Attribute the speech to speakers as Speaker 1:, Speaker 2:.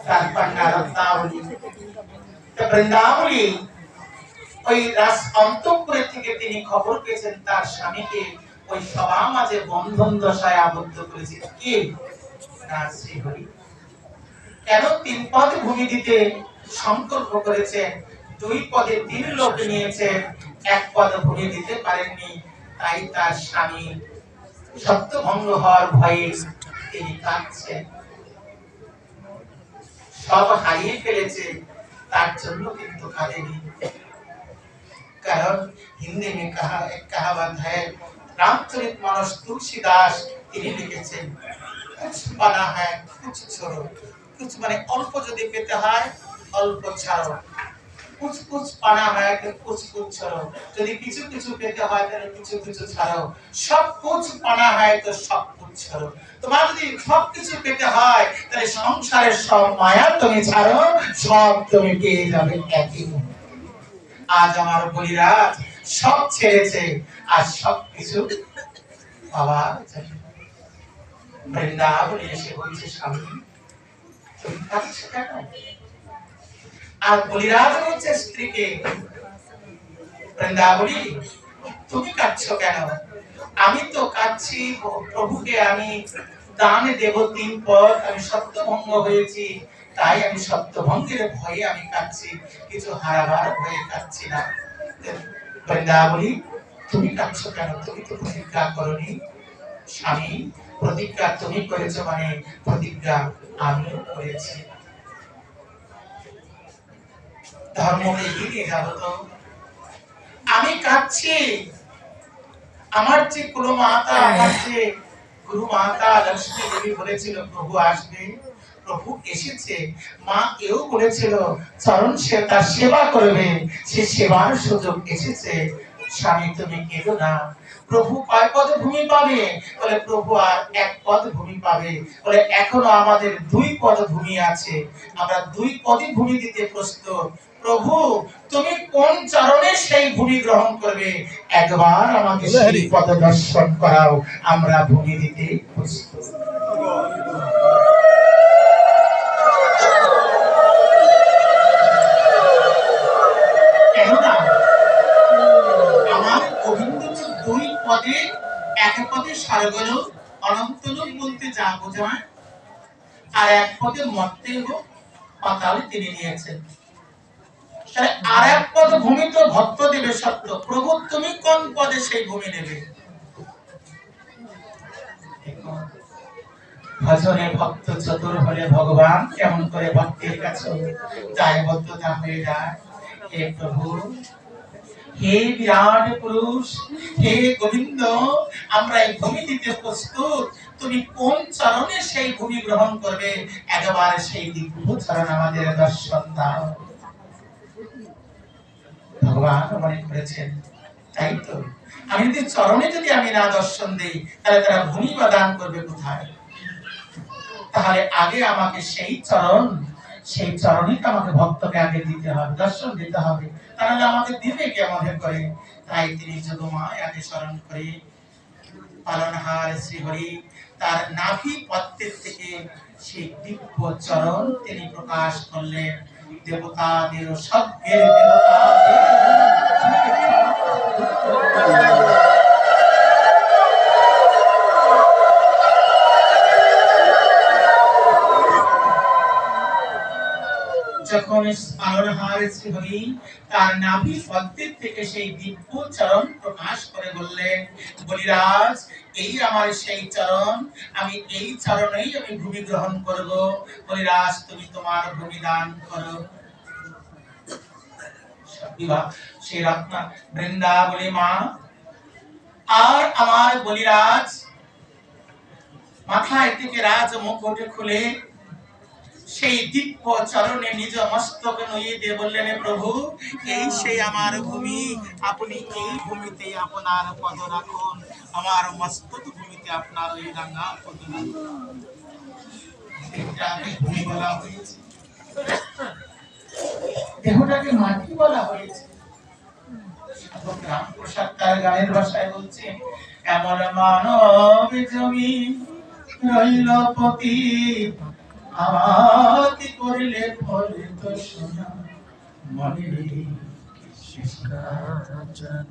Speaker 1: তার কন্যা রত্নাবলী। বৃন্দাবলী ওই রাস অন্তঃপুরে থেকে তিনি খবর পেয়েছেন তার স্বামীকে ওই সভা মাঝে বন্ধন দশায় আবদ্ধ করেছে। কে? না শ্রীহরি। কেন 3 পদ ভূমি দিতে সংকল্প করেছেন, 2 পদে 3 লোক নিয়েছেন, 1 পদ ভূমি দিতে পারেননি। তাই তার স্বামী সত্যভঙ্গ হওয়ার ভয়ে তিনি কাঁদছেন। সব হারিয়ে ফেলেছে, তার জন্য কিন্তু কাঁদেনি। कारण हिंदी में कहा एक कहावत है, रामचरितमानस तुलसीदास তিনি লিখেছেন, कुछ बना है कुछ छोड़ो। कुछ মানে অল্প যদি পেতে হয় অল্প ছাড়ো, कुछ कुछ पाना है तो कुछ कुछ छोड़ो। যদি কিছু কিছু পেতে হয় তাহলে কিছু কিছু ছাড়ো। सब कुछ पाना है तो सब कुछ छोड़ो। তোমার যদি সব কিছু পেতে হয় তাহলে সংসারের সব মায়া তুমি ছাড়ো, সব তুমি পেয়ে যাবে একই মুহূর্তে। আজ আমার বলিরাজ সব ছেড়েছে আর সব কিছু পাওয়ার জন্য বৃন্দাবনে এসে বলছে, স্বামী তুমি কাঁদছো কেন? আর বলিরাজ বলছে স্ত্রীকে, বৃন্দাবনী তুমি কাঁদছো কেন? আমি তো কাঁদছি প্রভুকে আমি দান দেব 3 পদ, আমি সত্যভঙ্গ হয়েছি, তাই আমি সত্যভঙ্গের ভয়ে আমি কাঁদছি, কিছু হারাবার ভয়ে কাঁদছি না। বৃন্দাবনী তুমি কাঁদছো কেন? তুমি তো প্রতিজ্ঞা করনি। স্বামী প্রতিজ্ঞা তুমি করেছো মানে প্রতিজ্ঞা আমিও করেছি। ধর্মকে এগিয়ে যাবো তো। আমি কাঁদছি, আমার যে কুল মাতা, আমার যে গুরু মাতা লক্ষ্মী দেবী বলেছিল প্রভু আসবে, প্রভু এসেছে। মা এও বলেছিল চরণ সে তার সেবা করবে, সে সেবার সুযোগ এসেছে। স্বামী তুমি কেঁদো না। প্রভু কয় পদ ভূমি পাবে? বলে প্রভু আর 1 পদ ভূমি পাবে। বলে এখনো আমাদের 2 পদ ভূমি আছে, আমরা 2 পদই ভূমি দিতে প্রস্তুত। প্রভু তুমি কোন চরণে সেই ভূমি গ্রহণ করবে, একবার আমাকে সেই পদ দর্শন করাও, আমরা ভূমি দিতে প্রস্তুত। কেননা আমার গোবিন্দ তো 2 পদে, 1 পদে স্বর্গলোক অনন্তলোক বলতে যা বোঝায়, আর 1 পদে মর্তেলোক পাতাল তিনি নিয়েছেন। তাহলে আর 1 পদ ভূমি তো ভক্ত দেবে সত্য। প্রভু তুমি কোন পদে সেই ভূমি নেবে? ভজনে ভক্ত চতুর হলে ভগবান কেমন করে ভক্তের কাছে দায়বদ্ধতা হয়ে যায়। হে প্রভু, হে বিরাট পুরুষ, হে গোবিন্দ, আমরা এই ভূমি দিতে প্রস্তুত। তুমি কোন চরণে সেই ভূমি গ্রহণ করবে, একবার সেই দিব্য চরণ আমাদের দর্শন দাও। ভগবান মনে করেছেন তাই তো, আমি যদি চরণে যদি আমি না দর্শন দেই তাহলে তারা ভূমি বা দান করবে কোথায়? তাহলে আগে আমাকে সেই চরণই তো আমাকে ভক্তকে আগে দিতে হবে, দর্শন দিতে হবে, তাহলে আমাকে দিবে কেমন করে? তাই তিনি যোগমায় আগে স্মরণ করে পালনহার শ্রীহরি তার নাভি পদ্মের থেকে সেই দিব্য চরণ তিনি প্রকাশ করলেন। দেবতাদের স্বর্গের দেবতাদের যখন পালনহার শ্রীহরি তার নাভি পদ্মের থেকে সেই দিব্য চরণ প্রকাশ করে বললেন, বলিরাজ এই আমার সেই চরণ, আমি এই চরণেই আমি ভূমি গ্রহণ করব। বলিরাজ তুমি তোমার ভূমি দান করো। সেই রত্না বৃন্দাবলী মা আর আমার বলিরাজ মাথায় থেকে রাজ মুকুট খুলে সেই দিব্য চরণে নিজ মস্তক নইয়ে দিয়ে বললেন, প্রভু এই সেই আমার ভূমি, আপনি এই ভূমিতে আপনার পদ রাখুন, আমার মস্তক ভূমিতে আপনার ওই রাঙা পদ রাখুন। এটাকে ভূমি বলা হয়েছে, দেহটাকে মাটি বলা হয়েছে। রামপ্রসাদ তার গানের ভাষায় বলছে, এমন মানব জমি রইল পতি আমাকে করে তো শোনা মনেরই শিষ্টাচার।